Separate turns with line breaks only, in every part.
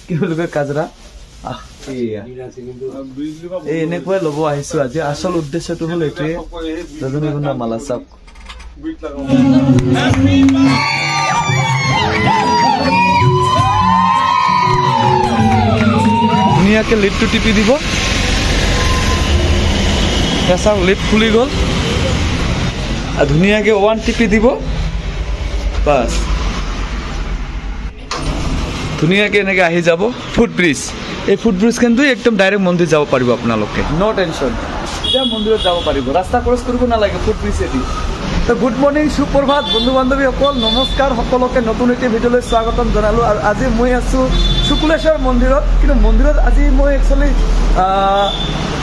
কি বুলি কয় কাজৰা এনেকুৱাই ল'ব আহিছো আজি আসল উদ্দেশ্যটো হ'ল এইটোৱে ৰজনীগন্ধা মালা চাওক ধুনীয়াকে লিডটো টিপি দিব চাওক লিড খুলি গ'ল আৰু ধুনীয়াকে ওৱান টিপি দিব বাছ ধুনীয়াকে এনেকে আহি যাব ফুট ব্ৰিজ এই ফুট ব্ৰিজ কিন্তু একদম ডাইৰেক্ট মন্দিৰ যাব পাৰিব আপোনালোকে নো টেনশ্যন এতিয়া মন্দিৰত যাব পাৰিব ৰাস্তা ক্ৰছ কৰিব নালাগে ফুট ব্ৰিজেদি তো গুড মৰ্নিং সুপ্ৰভাত বন্ধু বান্ধৱীসকল নমস্কাৰ সকলোকে নতুন এটি ভিডিঅ'লৈ স্বাগতম জনালোঁ আৰু আজি মই আছোঁ শুকুলেশ্বৰ মন্দিৰত কিন্তু মন্দিৰত আজি মই একচুৱেলি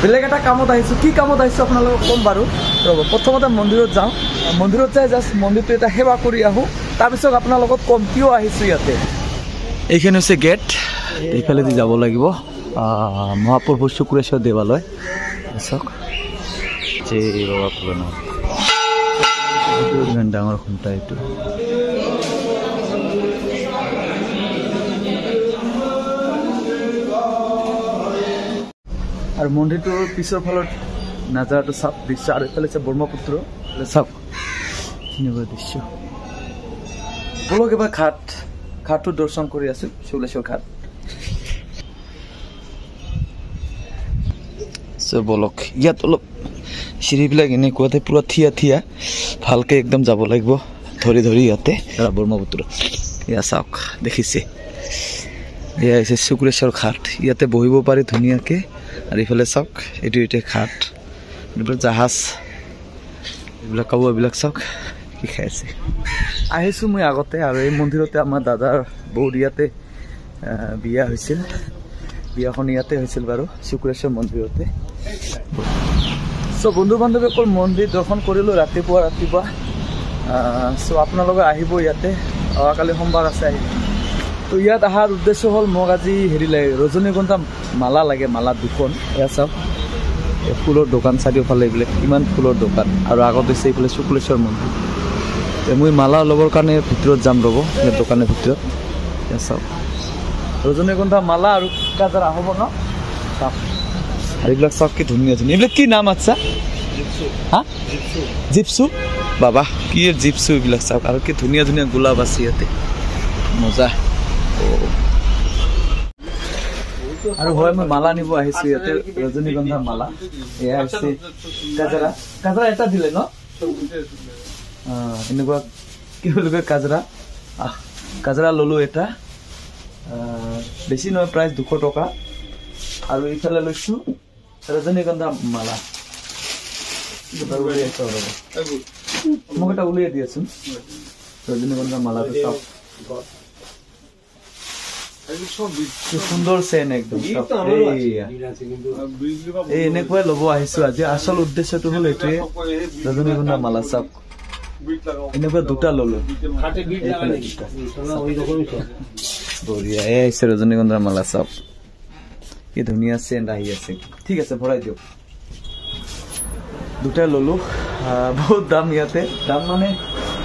বেলেগ এটা কামত আহিছোঁ কি কামত আহিছোঁ আপোনালোকক ক'ম বাৰু ৰ'ব প্ৰথমতে মন্দিৰত যাওঁ মন্দিৰত যাই জাষ্ট মন্দিৰটো এটা সেৱা কৰি আহোঁ তাৰপিছত আপোনাৰ লগত ক'ম কিয় আহিছোঁ ইয়াতে এইখিনি হৈছে গেট এইফালেদি যাব লাগিব মহাপ্ৰভু শুক্ৰেশ্বৰ দেৱালয় চাওক জয় বাবা ভোলেনাথ ইমান ডাঙৰ খুঁটা এইটো আৰু মন্দিৰটোৰ পিছৰ ফালত নাজাৰাটো চাওক দৃশ্য আৰু এইফালে আছে ব্ৰহ্মপুত্ৰ চাওক এনেকুৱা দৃশ্য বলক এবাৰ ঘাটটো দৰ্শন কৰি আছো শুকুলেশ্বৰ ঘাট বলক ইয়াত অলপ চিৰিবিলাক এনেকুৱাতে পুৰা থিয়া ভালকে একদম যাব লাগিব ধৰি ইয়াতে ব্ৰহ্মপুত্ৰ এয়া চাওক দেখিছে এয়া হৈছে শুকুলেশ্বৰ ঘাট ইয়াতে বহিব পাৰি ধুনীয়াকে আৰু ইফালে চাওক এইটো এতিয়া ঘাট এইবিলাক জাহাজ এইবিলাক কাউবিলাক চাওক কি খাইছে আহিছোঁ মই আগতে আৰু এই মন্দিৰতে আমাৰ দাদাৰ বৌৰ ইয়াতে বিয়া হৈছিল বিয়াখন ইয়াতে হৈছিল বাৰু শুকুলেশ্বৰ মন্দিৰতে চ' বন্ধু বান্ধৱীসকল মন্দিৰ দৰ্শন কৰিলোঁ ৰাতিপুৱা চ' আপোনালোকে আহিব ইয়াতে অহাকালি সোমবাৰ আছে আহিব তো ইয়াত অহাৰ উদ্দেশ্য হ'ল মোক আজি হেৰি লাগে ৰজনীগন্ধা মালা লাগে মালা দুখন এয়া চাওক ফুলৰ দোকান চাৰিওফালে এইবিলাক ইমান ফুলৰ দোকান আৰু আগত হৈছে এইফালে শুকুলেশ্বৰ মন্দিৰ মই মালা ল'বৰ কাৰণে ভিতৰত যাম ৰ'ব এই দোকানৰ ভিতৰত এয়া চাওক ৰজনীগন্ধা মালা আৰু কাজৰা হ'ব ন চাওক আৰু এইবিলাক চাওক কি ধুনীয়া এইবিলাক কি নাম আচ্ছা হা জিপচু বাবা কি জিপচু এইবিলাক চাওক আৰু কি ধুনীয়া গোলাপ আছে ইয়াতে মজা আৰু হয় মই মালা নিব আহিছোঁ ইয়াতে ৰজনীগন্ধা মালা এয়া হৈছে কাজৰা এটা দিলে ন এনেকুৱা কি বুলি কয় কাজৰা ল'লোঁ এটা বেছি নহয় প্ৰাইচ 200 টকা আৰু এইফালে লৈছোঁ ৰজনীগন্ধা মালা মোক এটা উলিয়াই দিয়াচোন ৰজনীগন্ধা মালাটো চাওক সুন্দৰ চেন একদম এই এনেকুৱাই ল'ব আহিছোঁ আজি আসল উদ্দেশ্যটো হ'ল এইটোৱে ৰজনীগন্ধা মালা চাওক এনেকুৱা দুটা ল'লোঁ বঢ়িয়া এই আহিছে ৰজনীগন্ধা মালা চাওক কি ধুনীয়া চেণ্ট আহি আছে ঠিক আছে ভৰাই দিয়ক দুটাই ল'লোঁ বহুত দাম ইয়াতে দাম মানে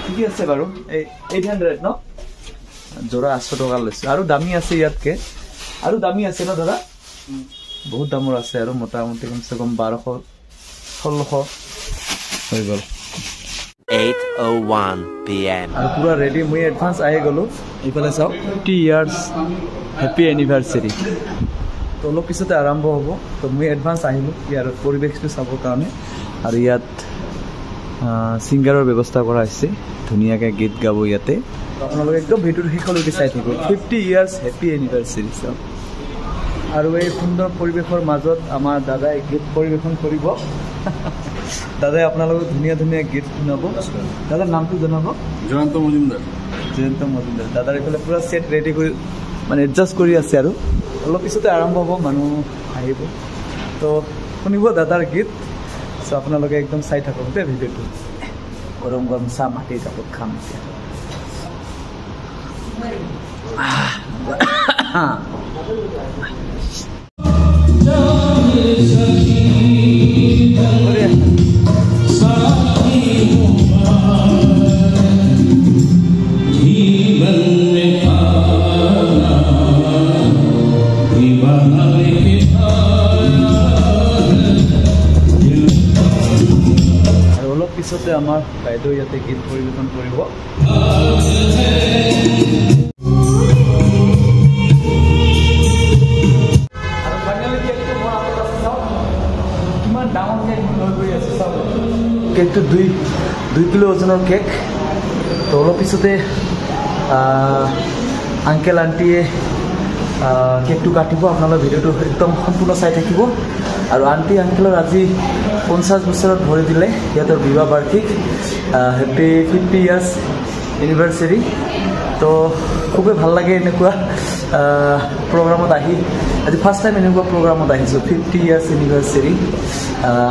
ঠিকে আছে বাৰু এই 800 ন জোৰা 800 টকা লৈছোঁ আৰু দামী আছে ইয়াতকে আৰু দামী আছে ন দাদা বহুত দামৰ আছে আৰু মোটামুটি কমচে কম 1200-1600 হৈ গ'ল
8:01 PM
আৰু পুৰা ৰেডি মই এডভান্স আহি গ'লোঁ এইফালে চাওক 50 ইয়াৰ্ছ হেপী এনিভাৰ্চাৰী তো অলপ পিছতে আৰম্ভ হ'ব তো মই এডভান্স আহিলোঁ ইয়াৰ পৰিৱেশটো চাবৰ কাৰণে আৰু ইয়াত ছিংগাৰৰ ব্যৱস্থা কৰা হৈছে ধুনীয়াকৈ গীত গাব ইয়াতে আপোনালোকে একদম ভিডিঅ'টো শেষলৈকে চাই থাকিব 50 ইয়াৰ্ছ হেপী এনিভাৰ্চাৰী চাওক আৰু এই সুন্দৰ পৰিৱেশৰ মাজত আমাৰ দাদাই গীত পৰিৱেশন কৰিব দাদাই আপোনালোকক ধুনীয়া গীত শুনাব দাদাৰ নামটো জনাব
জয়ন্ত মজুমদাৰ
দাদাৰ এইফালে পুৰা ছেট ৰেডি কৰি মানে এডজাষ্ট কৰি আছে আৰু অলপ পিছতে আৰম্ভ হ'ব মানুহ আহিব তো শুনিব দাদাৰ গীত চ' আপোনালোকে একদম চাই থাকক দেই ভিডিঅ'টো গৰম চাহ মাটিৰ কাপত খাম এতিয়া আছে আমাৰ বাইদেউ ইয়াতে গীত পৰিৱেশন কৰিব। আৰু ফাইনেলি কেকটো মই আপোনালোকক চাওঁ কিমান ডাঙৰ কেক লৈ গৈ আছে চাব। কেকটো 2 কিলো ওজনৰ কেক। তো অলপ পিছতে আংকেল আণ্টিয়ে কেকটো কাটিব। আপোনালোকে ভিডিঅ'টো একদম সম্পূৰ্ণ চাই থাকিব। আৰু আণ্টি আংকেলৰ আজি 50 বছৰত ভৰি দিলে সিহঁতৰ বিবাহ বাৰ্ষিক। Happy 50 years anniversary. তো খুবেই ভাল লাগে এনেকুৱা প্ৰগ্ৰামত আহি। আজি ফাৰ্ষ্ট টাইম এনেকুৱা প্ৰগ্ৰামত আহিছোঁ। 50 ইয়াৰ্ছ এনিভাৰ্চেৰী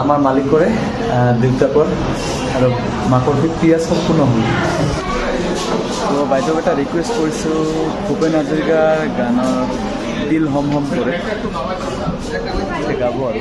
আমাৰ মালিকৰে দেউতাকৰ আৰু মাকৰ 50 ইয়াৰ্ছ সম্পূৰ্ণ হ'ল। তো বাইদেউক এটা ৰিকুৱেষ্ট কৰিছোঁ, ভূপেন হাজৰিকাৰ গানৰ দিল হম হম কৰে গাব আৰু।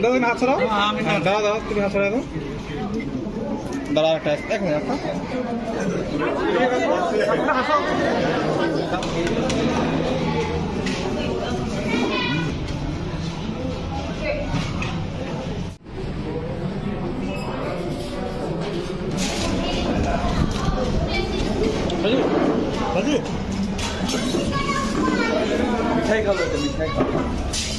দাদা হাত ছড়াও। দাদা তুমি হাত ছড়াও। দাদা একটা এক মিনিট একটা
মিঠাই খালো, মিঠাই খালো।